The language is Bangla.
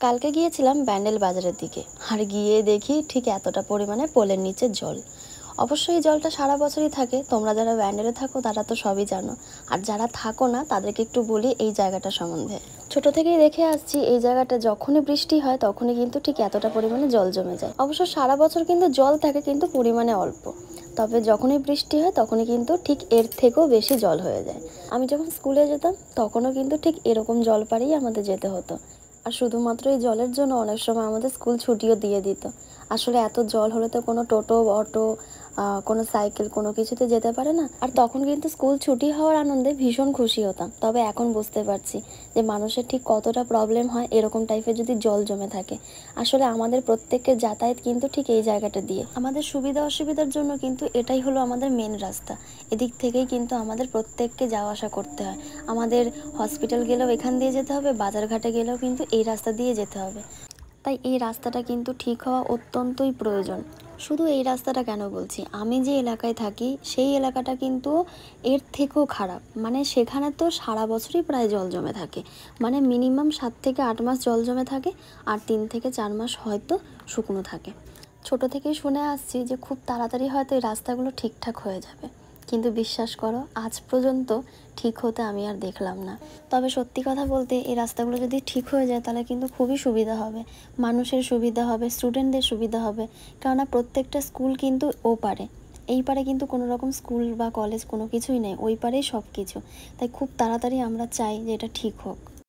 কালকে গিয়েছিলাম ব্যান্ডেল বাজারের দিকে, আর গিয়ে দেখি ঠিক এতটা পরিমাণে পোলের নিচে জল। অবশ্যই এই জলটা সারা বছরই থাকে, তোমরা যারা ব্যান্ডেলে থাকো তারা তো সবই জানো। আর যারা থাকো না তাদেরকে একটু বলি এই জায়গাটা সম্বন্ধে। ছোট থেকেই দেখে আসছি এই জায়গাটা যখনই বৃষ্টি হয় তখনই কিন্তু ঠিক এতটা পরিমাণে জল জমে যায়। অবশ্য সারা বছর কিন্তু জল থাকে, কিন্তু পরিমাণে অল্প। তবে যখনই বৃষ্টি হয় তখনই কিন্তু ঠিক এর থেকেও বেশি জল হয়ে যায়। আমি যখন স্কুলে যেতাম তখনও কিন্তু ঠিক এরকম জল পাড়েই আমাদের যেতে হতো। আর শুধুমাত্র এই জলের জন্য অনেক সময় আমাদের স্কুল ছুটিও দিয়ে দিত। আসলে এত জল হলে তো কোনো টোটো, অটো, কোনো সাইকেল কোনো কিছুতে যেতে পারে না। আর তখন কিন্তু স্কুল ছুটি হওয়ার আনন্দে ভীষণ খুশি হতাম। তবে এখন বুঝতে পারছি যে মানুষের ঠিক কতটা প্রবলেম হয় এরকম টাইপের যদি জল জমে থাকে। আসলে আমাদের প্রত্যেকের যাতায়াত কিন্তু ঠিক এই জায়গাটা দিয়ে। আমাদের সুবিধা অসুবিধার জন্য কিন্তু এটাই হলো আমাদের মেন রাস্তা। এদিক থেকেই কিন্তু আমাদের প্রত্যেককে যাওয়া আসা করতে হয়। আমাদের হসপিটাল গেলেও এখান দিয়ে যেতে হবে, বাজারঘাটে গেলেও কিন্তু এই রাস্তা দিয়ে যেতে হবে। তাই এই রাস্তাটা কিন্তু ঠিক হওয়া অত্যন্তই প্রয়োজন। শুধু এই রাস্তাটা কেন বলছি, আমি যে এলাকায় থাকি সেই এলাকাটা কিন্তু এর থেকেও খারাপ। মানে সেখানে তো সারা বছরই প্রায় জল জমে থাকে, মানে মিনিমাম 7 থেকে 8 মাস জল জমে থাকে, আর 3 থেকে 4 মাস হয়তো শুকনো থাকে। ছোট থেকেই শুনে আসছি যে খুব তাড়াতাড়ি হয়তো এই রাস্তাগুলো ঠিকঠাক হয়ে যাবে, কিন্তু বিশ্বাস করো আজ পর্যন্ত ঠিক হতে আমি আর দেখলাম না। তবে সত্যি কথা বলতে এই রাস্তাগুলো যদি ঠিক হয়ে যায় তাহলে কিন্তু খুবই সুবিধা হবে। মানুষের সুবিধা হবে, স্টুডেন্টদের সুবিধা হবে। কেননা প্রত্যেকটা স্কুল কিন্তু ও পারে, এই পারে কিন্তু কোনো রকম স্কুল বা কলেজ কোনো কিছুই নেই, ওই পারেই সব কিছু। তাই খুব তাড়াতাড়ি আমরা চাই যে এটা ঠিক হোক।